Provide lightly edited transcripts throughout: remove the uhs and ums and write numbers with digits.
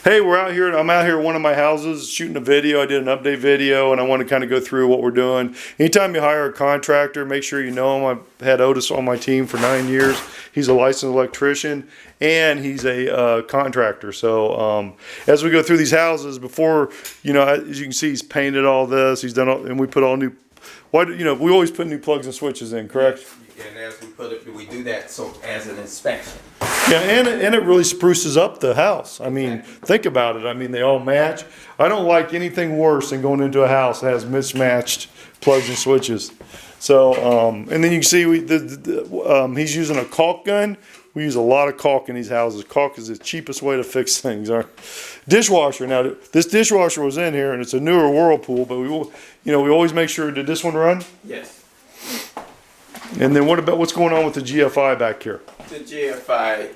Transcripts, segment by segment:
Hey, we're out here. I'm out here at one of my houses shooting a video. I did an update video, and I want to kind of go through what we're doing. Anytime you hire a contractor, make sure you know him. I've had Otis on my team for 9 years. He's a licensed electrician, and he's a contractor. So as we go through these houses, before, you know, as you can see, he's painted all this. He's done all, and we put all new. Why, you know, we always put new plugs and switches in, correct? And as we put it, we do that so as an inspection. Yeah, and it really spruces up the house. I mean, think about it. I mean, they all match. I don't like anything worse than going into a house that has mismatched plugs and switches. So, and then you can see he's using a caulk gun. We use a lot of caulk in these houses. Caulk is the cheapest way to fix things. Our dishwasher. Now, this dishwasher was in here, and it's a newer Whirlpool, but we always make sure. Did this one run? Yes. And then what's going on with the GFI back here? The GFI,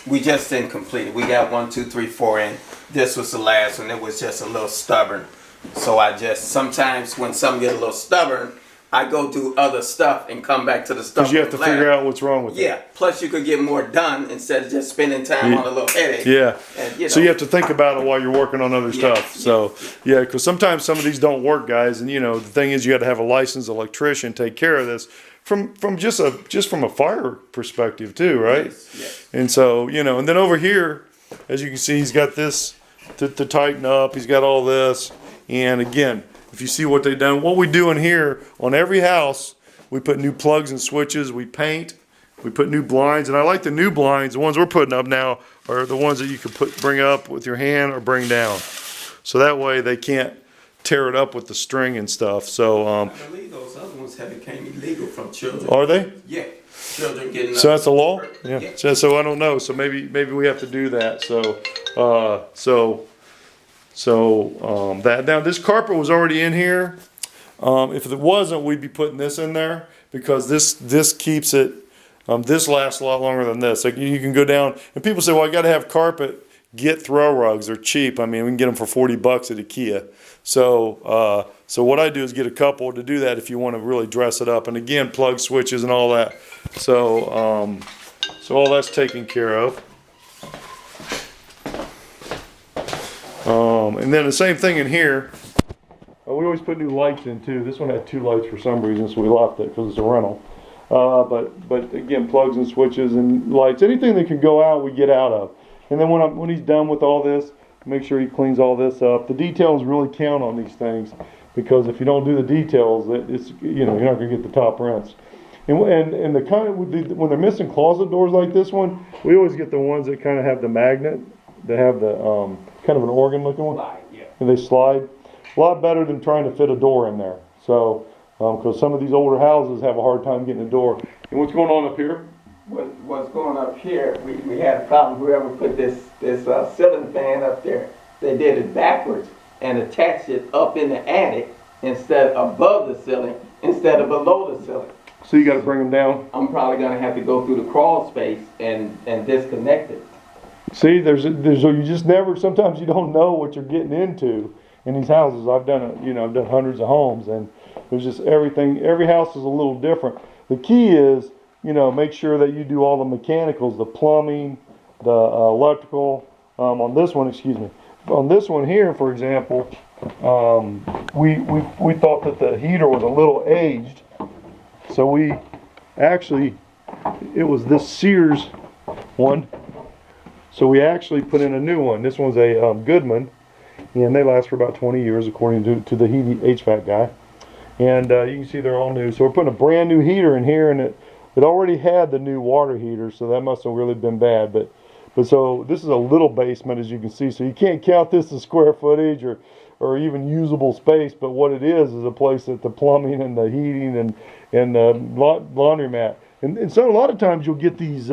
we just didn't complete it. We got 1, 2, 3, 4 in. This was the last one. It was just a little stubborn. So sometimes when some get a little stubborn, I go do other stuff and come back to the stuff. Because you have to figure out what's wrong with it. Yeah. Plus you could get more done instead of just spending time on a little headache. Yeah. And, so you have to think about it while you're working on other stuff. So yeah, because sometimes some of these don't work, guys. And the thing is, you got to have a licensed electrician take care of this from just from a fire perspective too, right? Yes. And so and then over here, as you can see, he's got this to tighten up. He's got all this, and again, if you see what they've done, what we do in here on every house, we put new plugs and switches, we paint, we put new blinds, and I like the new blinds. The ones we're putting up now are the ones that you can bring up with your hand or bring down, so that way they can't tear it up with the string and stuff. So I believe those other ones have become illegal from children. Are they? Yeah, children getting. So that's a law. Yeah. So I don't know. So maybe we have to do that. That now this carpet was already in here. If it wasn't, we'd be putting this in there because this keeps it. This lasts a lot longer than this. Like you can go down, and people say, "Well, I got to have carpet." Get throw rugs. They're cheap. I mean, we can get them for $40 at IKEA. So what I do is get a couple to do that if you want to really dress it up. And again, plug switches and all that. So all that's taken care of. And then the same thing in here. We always put new lights in too. This one had 2 lights for some reason, so we left it because it's a rental. But again, plugs and switches and lights. Anything that can go out, we get out of. And then when he's done with all this, make sure he cleans all this up. The details really count on these things because if you don't do the details, you're not going to get the top rents. And the kind of when they're missing closet doors like this one, we always get the ones that kind of have the magnet. They have the kind of an organ looking one, and they slide. A lot better than trying to fit a door in there. So because some of these older houses have a hard time getting a door. And what's going on up here? What's going up here, we had a problem. Whoever put this ceiling fan up there, they did it backwards and attached it up in the attic instead above the ceiling instead of below the ceiling. So you got to bring them down? I'm probably going to have to go through the crawl space and disconnect it. See, there's you just never, sometimes you don't know what you're getting into in these houses. I've done I've done hundreds of homes, and there's just everything. Every house is a little different. The key is, make sure that you do all the mechanicals, the plumbing, the electrical. On this one, on this one here, for example, we thought that the heater was a little aged, so it was this Sears one, so we actually put in a new one. This one's a Goodman, and they last for about 20 years according to the HVAC guy, and you can see they're all new. So we're putting a brand new heater in here, and it already had the new water heater, so that must have really been bad. But so this is a little basement, as you can see, so you can't count this as square footage or even usable space. But what it is a place that the plumbing and the heating and the laundromat. And so a lot of times you'll get these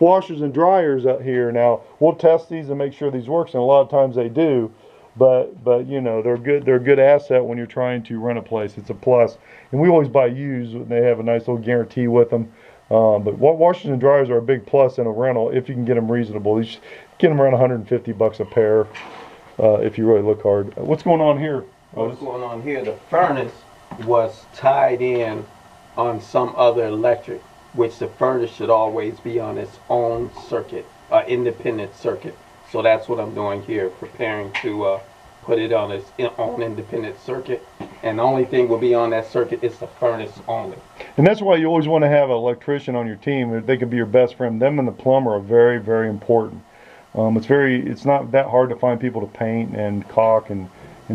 washers and dryers out here. Now we'll test these and make sure these works, and a lot of times they do. But they're good. They're a good asset when you're trying to rent a place. It's a plus. And we always buy used, and they have a nice little guarantee with them. But washers and dryers are a big plus in a rental if you can get them reasonable. You get them around $150 a pair if you really look hard. What's going on here? What's going on here? The furnace was tied in on some other electric, which the furnace should always be on its own circuit, independent circuit. So that's what I'm doing here, preparing to put it on its own independent circuit. And the only thing will be on that circuit is the furnace only. And that's why you always want to have an electrician on your team. They could be your best friend. Them and the plumber are very, very important. It's not that hard to find people to paint and caulk and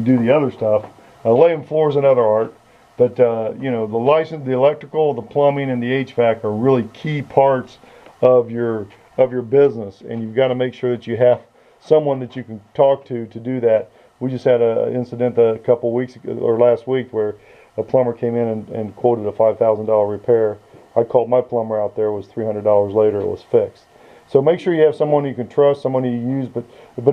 do the other stuff. Laying floors is another art. But you know, the license, the electrical, the plumbing, and the HVAC are really key parts of your business, and you've got to make sure that you have someone that you can talk to do that. We just had an incident a couple weeks ago, or last week, where a plumber came in and quoted a $5,000 repair. I called my plumber out there. It was $300 later. It was fixed. So make sure you have someone you can trust, someone you use. But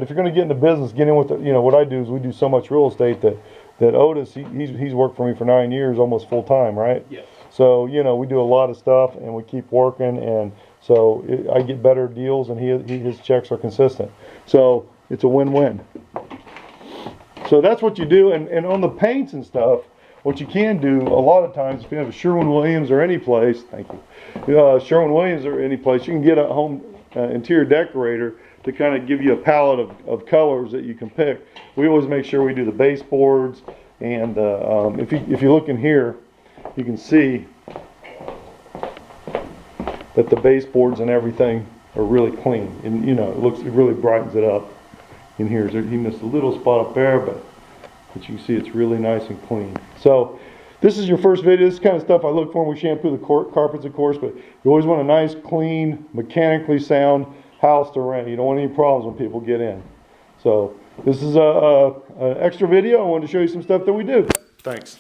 if you're going to get into business, get in with you know what I do is we do so much real estate that Otis he's worked for me for 9 years, almost full time, right? Yes. So you know we do a lot of stuff and we keep working, and so I get better deals and his checks are consistent. So it's a win-win. So that's what you do, and on the paints and stuff, what you can do a lot of times, if you have a Sherwin-Williams or any place, thank you, Sherwin-Williams or any place, you can get a home interior decorator to kind of give you a palette of colors that you can pick. We always make sure we do the baseboards, and if you look in here, you can see that the baseboards and everything are really clean, and you know it really brightens it up. In here, he missed a little spot up there, but you can see it's really nice and clean. So this is your first video. This is kind of stuff I look for when we shampoo the carpets, of course, but you always want a nice, clean, mechanically sound house to rent. You don't want any problems when people get in. So this is an extra video. I wanted to show you some stuff that we do. Thanks.